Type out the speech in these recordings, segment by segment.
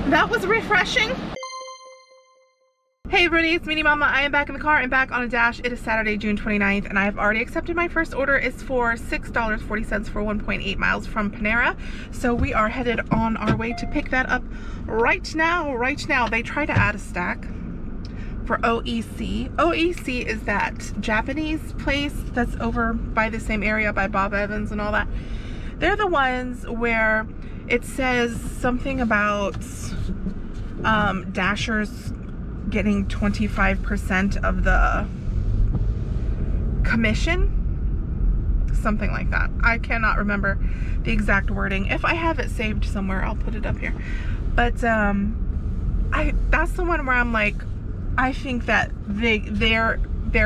That was refreshing. Hey everybody, it's Mini Mama. I am back in the car and back on a dash. It is Saturday, June 29th, and I have already accepted my first order. It's for $6.40 for 1.8 miles from Panera. So we are headed on our way to pick that up right now. They try to add a stack for OEC. OEC is that Japanese place that's over by the same area by Bob Evans and all that. They're the ones where it says something about Dashers getting 25% of the commission, something like that. I cannot remember the exact wording. If I have it saved somewhere, I'll put it up here. But that's the one where I'm like, I think that they're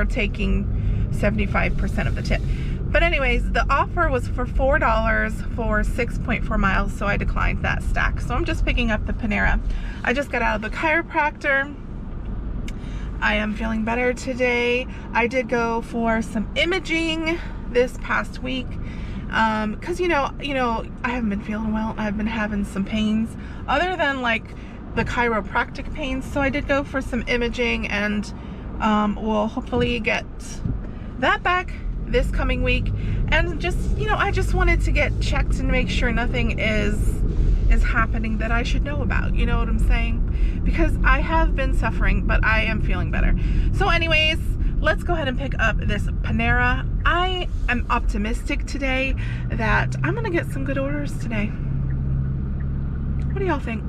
taking 75% of the tip. But anyways, the offer was for $4 for 6.4 miles, so I declined that stack. So I'm just picking up the Panera. I just got out of the chiropractor. I am feeling better today. I did go for some imaging this past week because you know I haven't been feeling well. I've been having some pains other than like the chiropractic pains. So I did go for some imaging, and we'll hopefully get that back this coming week. And just, I just wanted to get checked and make sure nothing is happening that I should know about. You know what I'm saying? Because I have been suffering, but I am feeling better. So anyways, let's go ahead and pick up this Panera. I am optimistic today that I'm gonna get some good orders today. What do y'all think?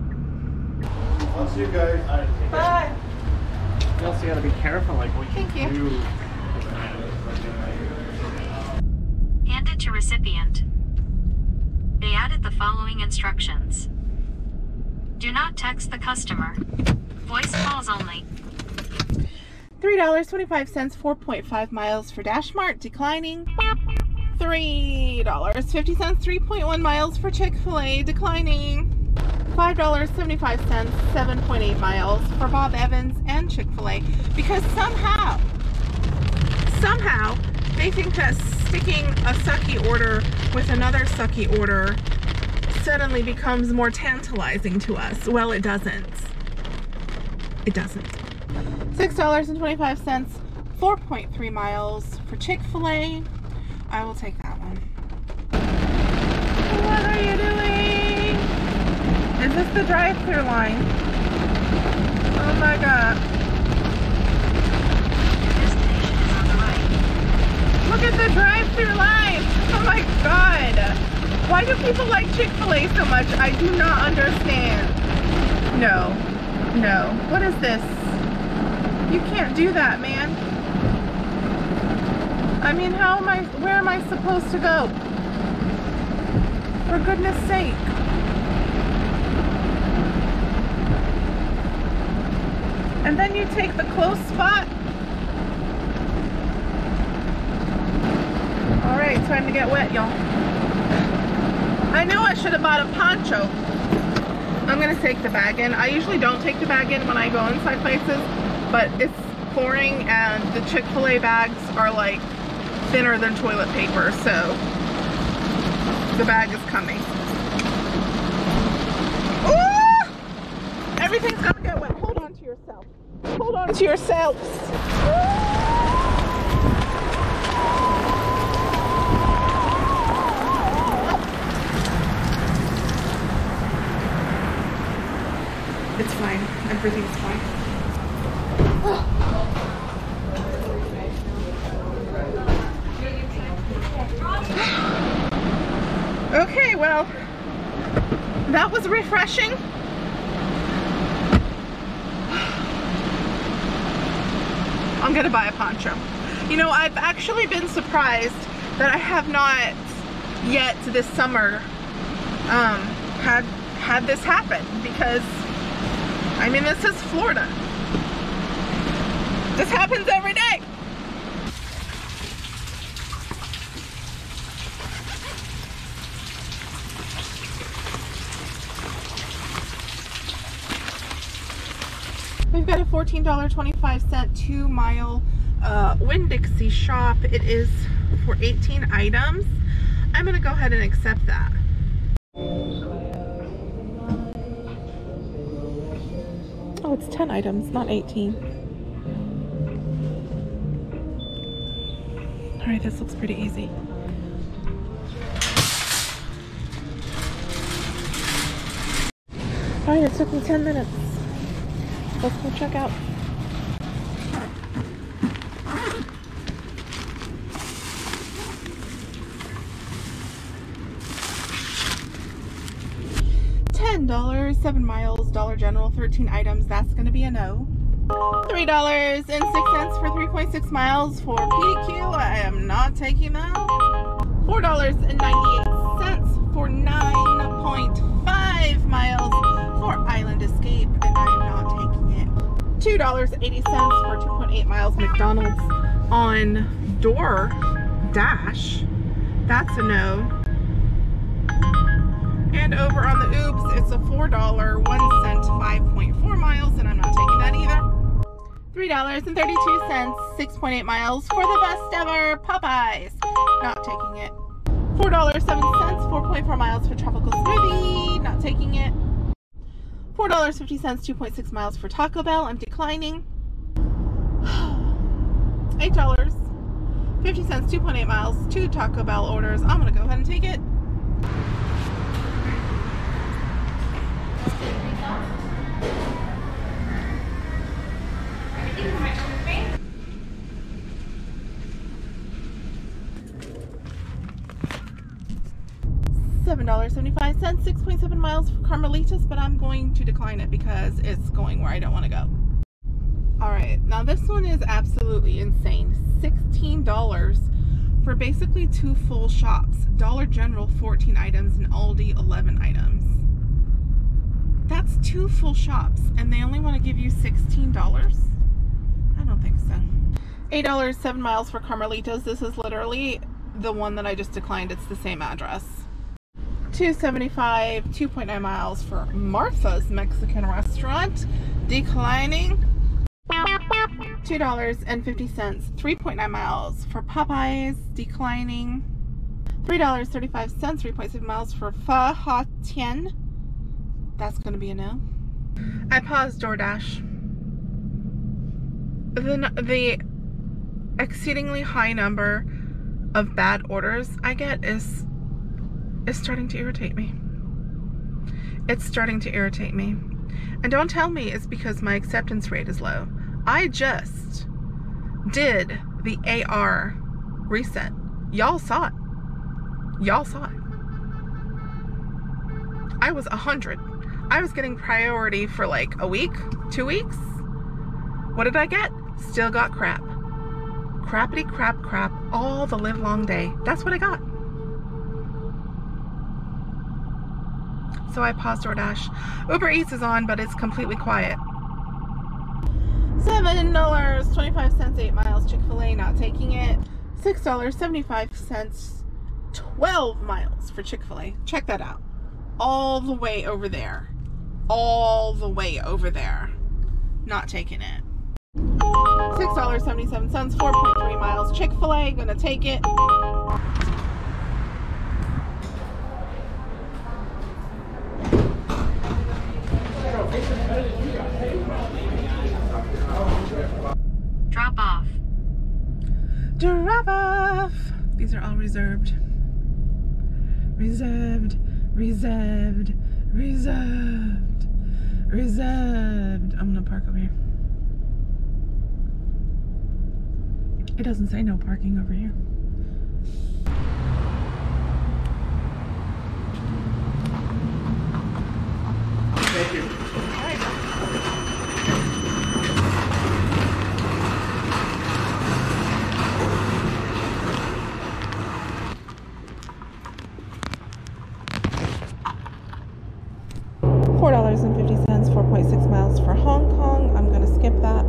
I'll see you guys. Bye. You also gotta be careful, like what you do. Hand it to recipient. They added the following instructions. Do not text the customer. Voice calls only. $3.25, 4.5 miles for Dash Mart, declining. $3.50, 3.1 miles for Chick-fil-A, declining. $5.75, 7.8 miles for Bob Evans and Chick-fil-A, because somehow they think that sticking a sucky order with another sucky order suddenly becomes more tantalizing to us. Well, it doesn't. It doesn't. $6.25, 4.3 miles for Chick-fil-A. I will take that one. What are you doing? Is this the drive-thru line? Oh my god. Look at the drive-thru line! Oh my god! Why do people like Chick-fil-A so much? I do not understand. No. What is this? You can't do that, man. I mean, where am I supposed to go? For goodness sake. And then you take the close spot. Alright, time to get wet, y'all. I know I should have bought a poncho. I'm gonna take the bag in. I usually don't take the bag in when I go inside places, but it's pouring and the Chick-fil-A bags are like thinner than toilet paper, so the bag is coming. Ooh! Everything's gonna get wet. Hold on to yourself. Hold on to yourselves. It's fine. Everything's fine. Okay, well, that was refreshing. I'm gonna buy a poncho. I've actually been surprised that I have not yet this summer had this happen, because I mean, this is Florida. This happens every day. We've got a $14.25 2-mile Winn-Dixie shop. It is for 18 items. I'm gonna go ahead and accept that. Oh, it's 10 items, not 18. All right, this looks pretty easy. All right, it took me 10 minutes. Let's go check out. $10, 7 miles, Dollar General, 13 items. That's gonna be a no. $3.06 for 3.6 miles for PDQ. I am not taking that. $4.98 for 9.5 miles for Island Escape, and I am not taking it. $2.80 for 2.8 miles McDonald's on DoorDash. That's a no. And over on the Oops, it's a $4.01, 5.4 miles, and I'm not taking that either. $3.32, 6.8 miles for the best ever Popeyes. Not taking it. $4.07, 4.4 miles for Tropical Smoothie. Not taking it. $4.50, 2.6 miles for Taco Bell. I'm declining. $8.50, 2.8 miles, 2 Taco Bell orders. I'm gonna go ahead and take it. $7.75, 6.7 miles for Carmelitas, but I'm going to decline it because it's going where I don't want to go. All right, now this one is absolutely insane. $16 for basically 2 full shops. Dollar General, 14 items, and Aldi, 11 items. That's 2 full shops, and they only want to give you $16? I don't think so. $8, 7 miles for Carmelitas. This is literally the one that I just declined. It's the same address. $2.75, 2.9 miles for Martha's Mexican Restaurant. Declining. $2.50, 3.9 miles for Popeyes. Declining. $3.35, 3.7 miles for Pho Ha Tien. That's going to be a no. I paused DoorDash. The exceedingly high number of bad orders I get is starting to irritate me. It's starting to irritate me. And don't tell me it's because my acceptance rate is low. I just did the AR reset. Y'all saw it. Y'all saw it. I was 100. I was getting priority for like a week, 2 weeks. What did I get? Still got crap. Crappity crap crap all the live long day. That's what I got. So I paused DoorDash. Uber Eats is on, but it's completely quiet. $7.25, 8 miles Chick-fil-A, not taking it. $6.75, 12 miles for Chick-fil-A. Check that out. All the way over there. All the way over there. Not taking it. $6.77, 4.3 miles Chick-fil-A, gonna take it. Drop off. Drop off. These are all reserved. Reserved. Reserved. Reserved. Reserved. I'm gonna park over here. It doesn't say no parking over here. Thank you. All right. $4.50, 4.6 miles for Hong Kong. I'm gonna skip that.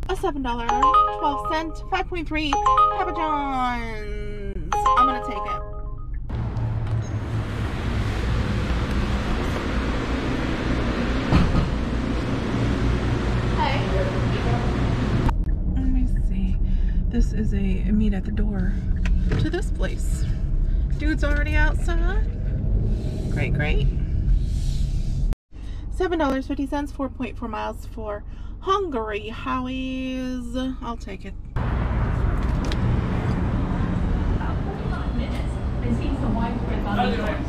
A $7.12, 5.3 Papa John's. I'm gonna take it. Hey. Let me see. This is a meet at the door to this place. Dude's already outside. Great, great. $7.50, 4.4 miles for Hungry Howie's. I'll take it.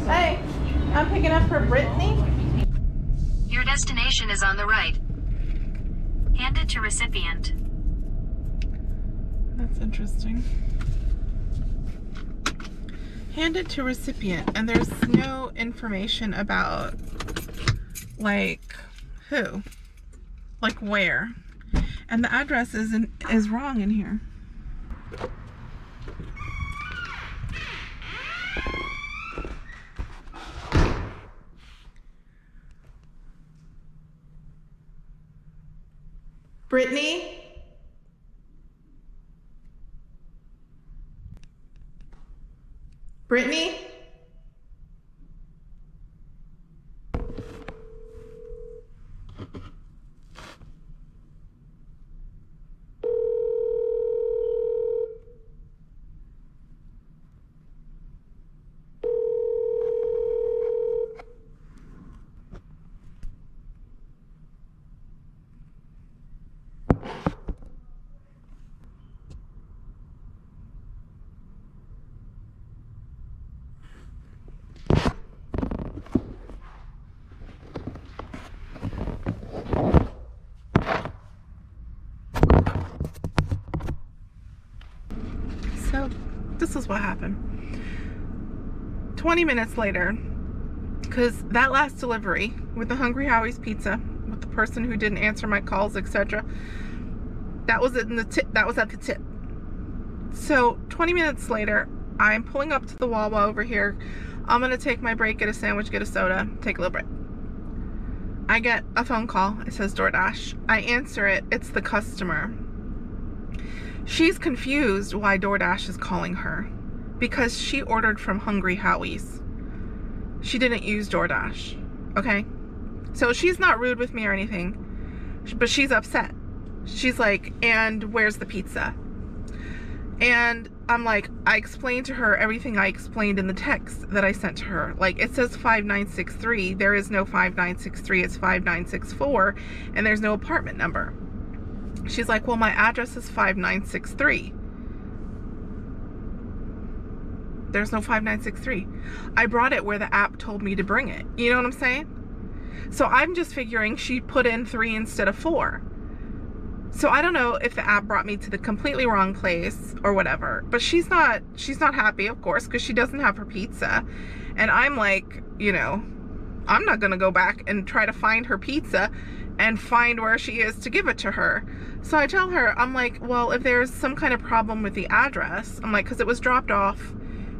Hey, I'm picking up for Brittany. Your destination is on the right. Hand it to recipient. That's interesting. Hand it to recipient, and there's no information about like who, like where, and the address is wrong in here. Brittany? Brittany? So this is what happened. 20 minutes later, because that last delivery with the Hungry Howie's pizza, with the person who didn't answer my calls, etc., that was in the tip. That was at the tip. So 20 minutes later, I'm pulling up to the Wawa over here. I'm gonna take my break, get a sandwich, get a soda, take a little break. I get a phone call. It says DoorDash. I answer it. It's the customer. She's confused why DoorDash is calling her because she ordered from Hungry Howie's. She didn't use DoorDash, okay? So she's not rude with me or anything, but she's upset. She's like, and where's the pizza? And I'm like, I explained to her everything I explained in the text that I sent to her. Like, it says 5963. There is no 5963. It's 5964, and there's no apartment number. She's like, well, my address is 5963. There's no 5963. I brought it where the app told me to bring it. You know what I'm saying? So I'm just figuring she put in 3 instead of 4. So I don't know if the app brought me to the completely wrong place or whatever. But she's not happy, of course, because she doesn't have her pizza. And I'm like, you know, I'm not going to go back and try to find her pizza and find where she is to give it to her. So I tell her, I'm like, well, if there's some kind of problem with the address, I'm like, because it was dropped off,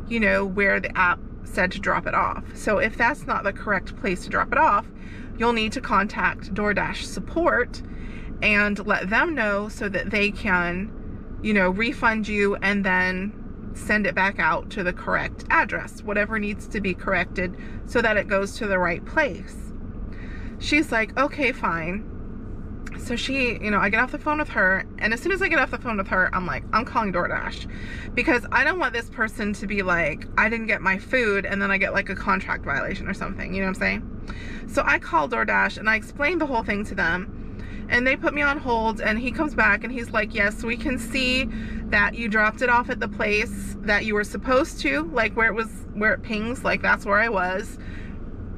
you know, where the app said to drop it off. So if that's not the correct place to drop it off, you'll need to contact DoorDash support and let them know so that they can, you know, refund you and then send it back out to the correct address, whatever needs to be corrected so that it goes to the right place. She's like, okay, fine. So she, you know, I get off the phone with her, and as soon as I get off the phone with her, I'm like, I'm calling DoorDash, because I don't want this person to be like, I didn't get my food, and then I get like a contract violation or something, you know what I'm saying? So I call DoorDash, and I explained the whole thing to them, and they put me on hold, and he comes back, and he's like, yes, we can see that you dropped it off at the place that you were supposed to, like where it pings, like that's where I was.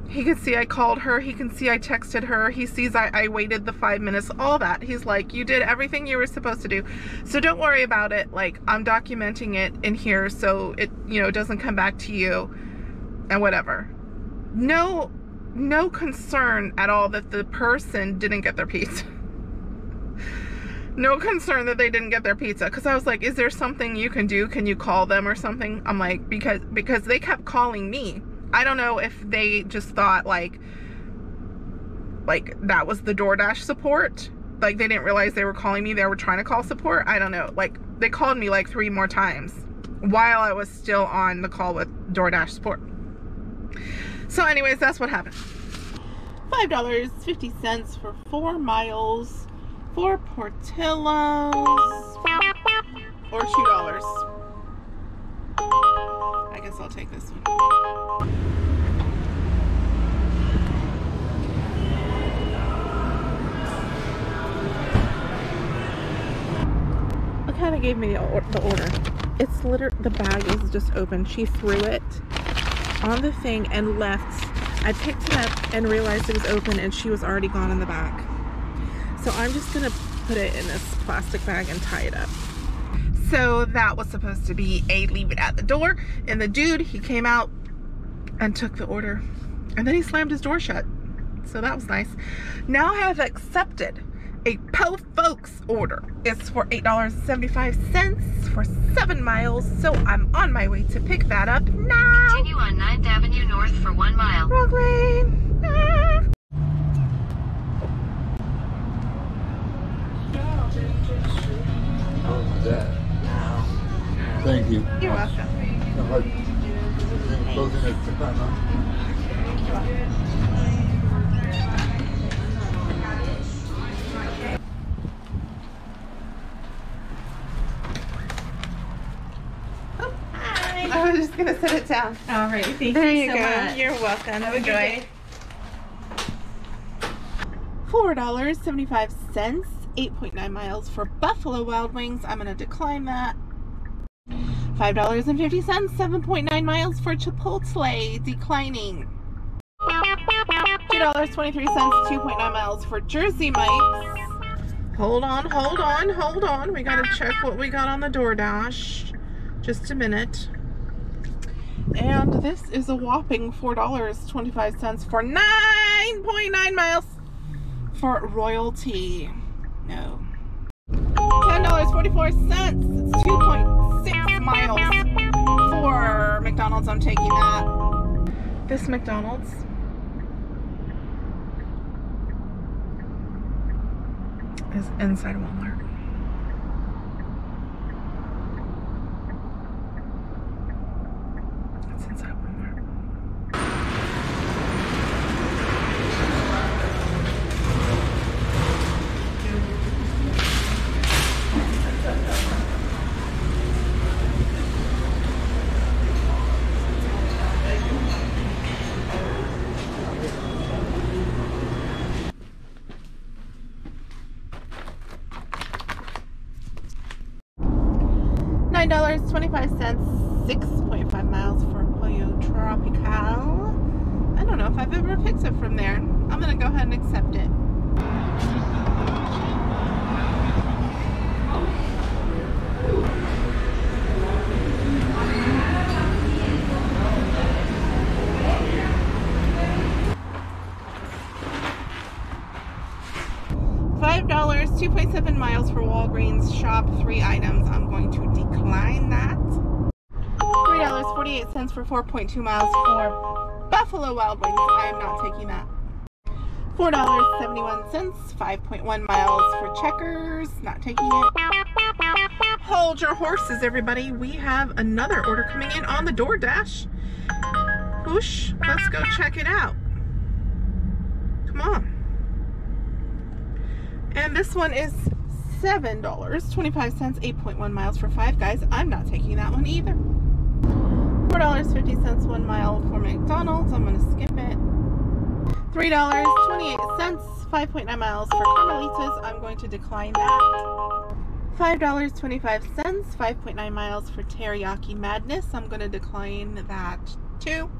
He can see I called her. He can see I texted her. He sees I waited the 5 minutes, all that. He's like, you did everything you were supposed to do. So don't worry about it. Like, I'm documenting it in here so it, you know, doesn't come back to you and whatever. No concern at all that the person didn't get their pizza. No concern that they didn't get their pizza. Because I was like, is there something you can do? Can you call them or something? I'm like, because they kept calling me. I don't know if they just thought like that was the DoorDash support. Like they didn't realize they were calling me. They were trying to call support. I don't know. Like they called me like 3 more times while I was still on the call with DoorDash support. So anyways, that's what happened. $5.50 for 4 miles for Portillo's, or $2. I guess I'll take this one. gave me the order. It's literally, the bag is just open. She threw it on the thing and left. I picked it up and realized it was open and she was already gone in the back. So I'm just gonna put it in this plastic bag and tie it up. So that was supposed to be a leave it at the door, and the dude, he came out and took the order, and then he slammed his door shut. So that was nice. Now I have accepted a Po Folks order. It's for $8.75 for 7 miles, so I'm on my way to pick that up now. Continue on 9th Avenue North for 1 mile. Wrong lane. Ah. Thank you. You're welcome. Closing at 6 o'clock, huh? I was just gonna set it down. All right, thank There you you so go. much. You're welcome. Have a good day. $4.75, 8.9 miles for Buffalo Wild Wings. I'm gonna decline that. $5.50, 7.9 miles for Chipotle. Declining. $2.23, 2.9 miles for Jersey Mike's. Hold on. We gotta check what we got on the DoorDash. Just a minute. And this is a whopping $4.25 for 9.9 miles for Royalty. No. $10.44. It's 2.6 miles for McDonald's. I'm taking that. This McDonald's is inside Walmart. It's inside Walmart. $9.25, 6.5 miles for Pollo Tropical. I don't know if I've ever picked it from there. I'm gonna go ahead and accept it. $5, 2.7 miles for Walgreens. Shop 3 items. I'm going to decline that. $3.48 for 4.2 miles for Buffalo Wild Wings. I am not taking that. $4.71, 5.1 miles for Checkers. Not taking it. Hold your horses, everybody. We have another order coming in on the DoorDash. Whoosh. Let's go check it out. Come on. And this one is $7.25, 8.1 miles for Five Guys. I'm not taking that one either. $4.50, 1 mile for McDonald's. I'm going to skip it. $3.28, 5.9 miles for Carmelitas. I'm going to decline that. $5.25, 5.9 miles for Teriyaki Madness. I'm going to decline that too.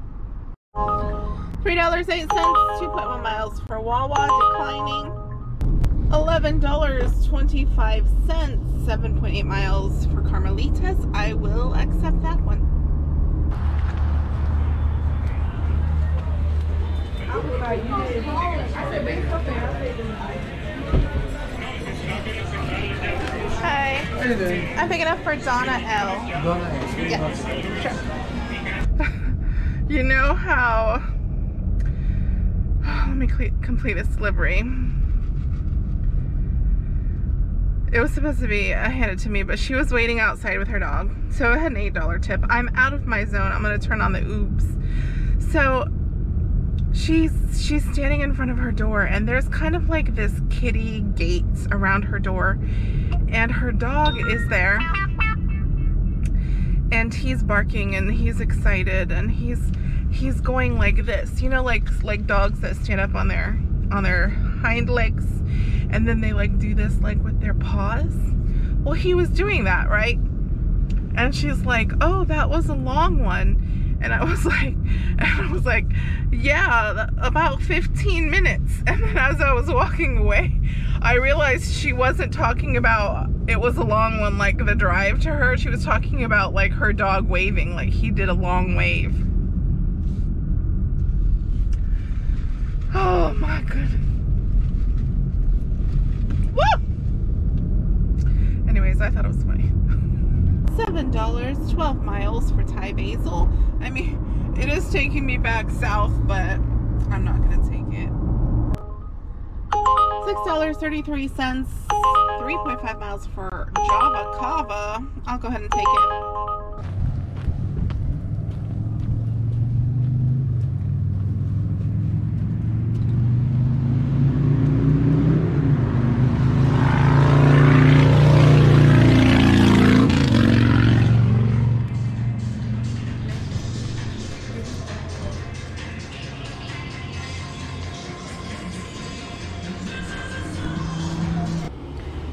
$3.08, 2.1 miles for Wawa. Declining. $11.25, 7.8 miles for Carmelitas. I will accept that one. Hi. How you doing? I'm picking up for Donna L. Donna L. Yes, sure. You know how... Let me complete this delivery. It was supposed to be handed to me, but she was waiting outside with her dog. So I had an $8 tip. I'm out of my zone. I'm going to turn on the oops. So she's standing in front of her door, and there's kind of like this kitty gate around her door, and her dog is there, and he's barking and he's excited, and he's going like this, you know, like dogs that stand up on their hind legs, and then they like do this like with their paws. well, he was doing that, right? And she's like, oh, that was a long one. And I was like, yeah, about 15 minutes. And then as I was walking away, I realized she wasn't talking about it was a long one, like the drive to her. She was talking about like her dog waving, like he did a long wave. Oh my goodness. Woo! Anyways, I thought it was funny. $7, 12 miles for Thai basil. I mean, it is taking me back south, but I'm not gonna take it. $6.33, 3.5 miles for Java Kava. I'll go ahead and take it.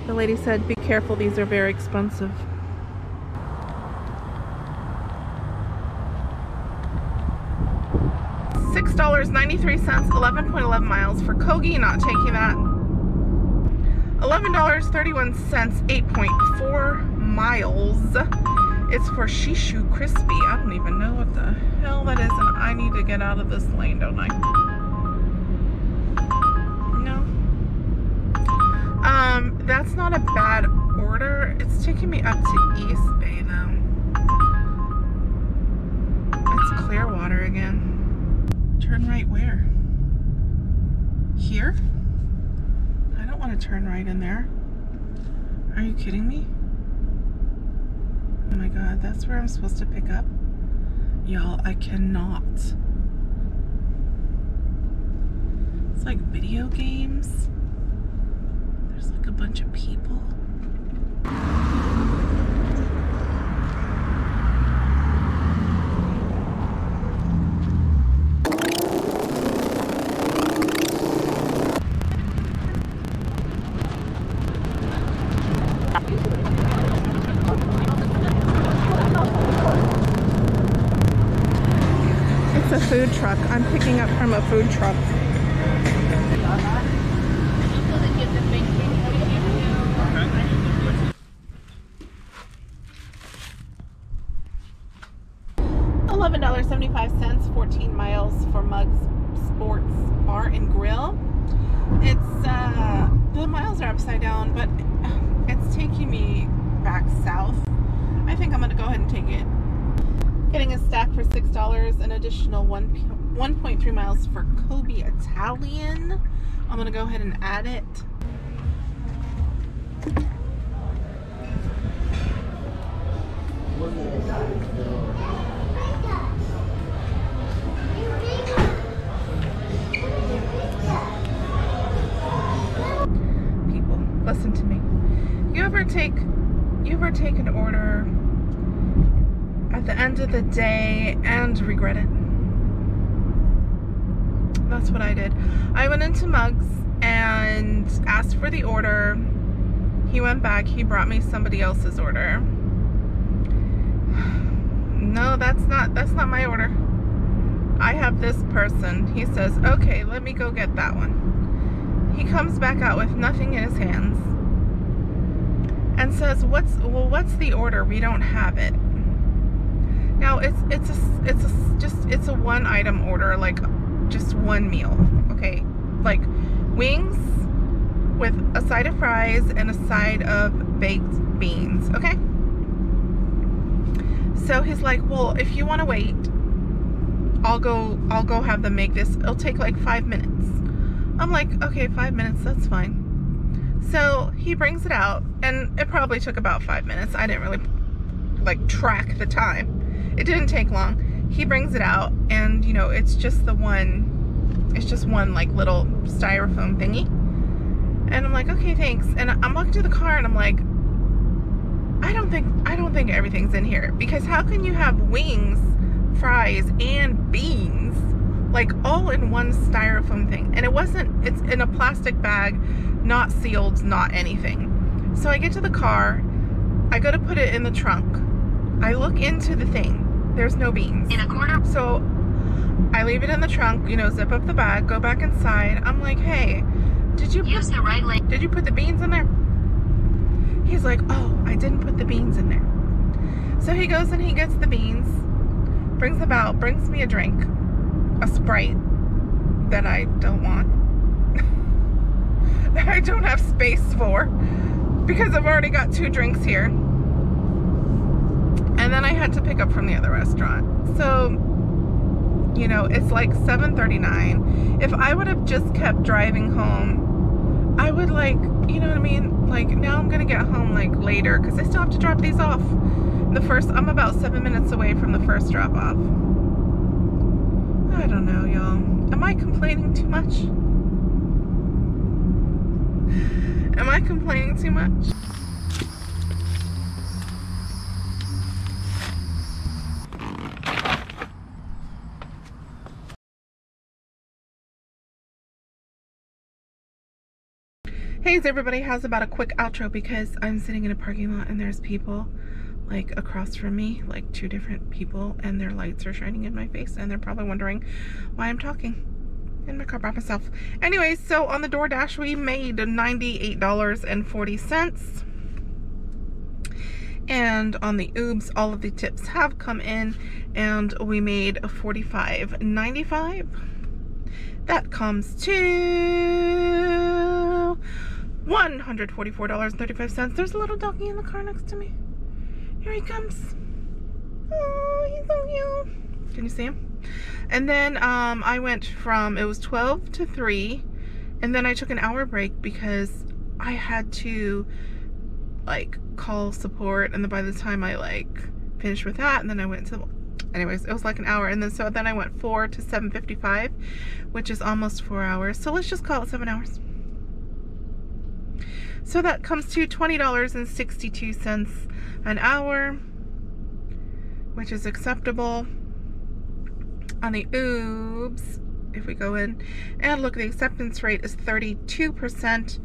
The lady said, be careful, these are very expensive. $6.93, 11.11 miles for Kogi, not taking that. $11.31, 8.4 miles. It's for Shishu Crispy. I don't even know what the hell that is, and I need to get out of this lane, don't I? That's not a bad order. It's taking me up to East Bay though. It's Clearwater again. Turn right where? Here? I don't want to turn right in there. Are you kidding me? Oh my god, that's where I'm supposed to pick up? Y'all, I cannot. It's like video games. There's like a bunch of people. It's a food truck. I'm picking up from a food truck. $11.75, 14 miles for Mugs Sports Bar and Grill. It's the miles are upside down, but it's taking me back south. I think I'm gonna go ahead and take it. Getting a stack for $6, an additional 1.3 miles for Kobe Italian. I'm gonna go ahead and add it. People, listen to me. You ever take an order at the end of the day and regret it? That's what I did. I went into Mugs and asked for the order. He went back, he brought me somebody else's order. No, that's not my order. I have this person. He says, okay, let me go get that one. He comes back out with nothing in his hands and says, what's the order? We don't have it. Now it's a one item order, like just one meal, okay? Like wings with a side of fries and a side of baked beans, okay? So he's like, well, if you want to wait, I'll go have them make this. It'll take like 5 minutes. I'm like, okay, 5 minutes, that's fine. So he brings it out, and it probably took about 5 minutes. I didn't really like track the time. It didn't take long. He brings it out, and you know, it's just one like little styrofoam thingy. And I'm like, okay, thanks. And I'm walking to the car, and I'm like, I don't think everything's in here, because how can you have wings, fries, and beans like all in one styrofoam thing? And it's in a plastic bag, not sealed, not anything. So I get to the car, I go to put it in the trunk. I look into the thing. There's no beans. In a quarter. So I leave it in the trunk, you know, zip up the bag, go back inside. I'm like, hey, did you Use the right lane. Did you put the beans in there? He's like, oh, I didn't put the beans in there. So he goes and he gets the beans, brings me a drink, a Sprite that I don't want, that I don't have space for, because I've already got 2 drinks here. And then I had to pick up from the other restaurant. So, you know, it's like 7:39. If I would have just kept driving home, I would, like, you know what I mean? Like, now I'm gonna get home like later because I still have to drop these off. I'm about 7 minutes away from the first drop off. I don't know, y'all. Am I complaining too much? Am I complaining too much? Hey everybody, how's about a quick outro because I'm sitting in a parking lot and there's people like across from me, like 2 different people, and their lights are shining in my face and they're probably wondering why I'm talking in my car by myself. Anyways, so on the DoorDash we made $98.40, and on the Ubs all of the tips have come in and we made $45.95. That comes to $144.35. There's a little doggy in the car next to me. Here he comes. Oh, he's so cute. Can you see him? And then I went from, it was 12 to 3, and then I took an hour break because I had to like call support, and then by the time I like finished with that, and then I went to, anyways, it was like an hour, and then so then I went 4 to 7:55, which is almost 4 hours. So let's just call it 7 hours. So that comes to $20.62 an hour, which is acceptable. On the Ubs, if we go in and look, the acceptance rate is 32%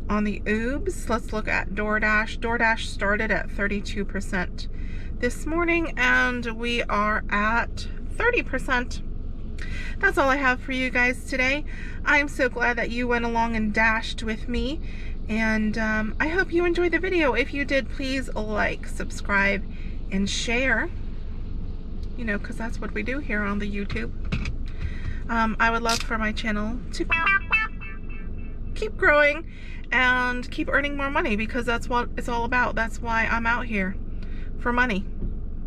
on the Ubs. Let's look at DoorDash. DoorDash started at 32% this morning, and we are at 30%. That's all I have for you guys today. I'm so glad that you went along and dashed with me. And I hope you enjoyed the video. If you did, please like, subscribe, and share. You know, because that's what we do here on the YouTube. I would love for my channel to keep growing and keep earning more money, because that's what it's all about. That's why I'm out here, for money.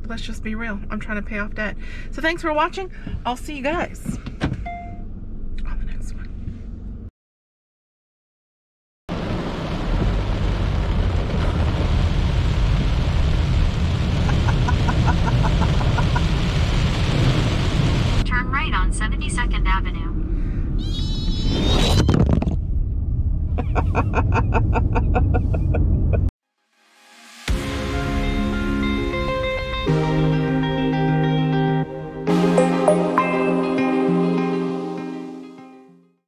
Let's just be real. I'm trying to pay off debt. So thanks for watching. I'll see you guys on the next one. Turn right on 72nd Avenue.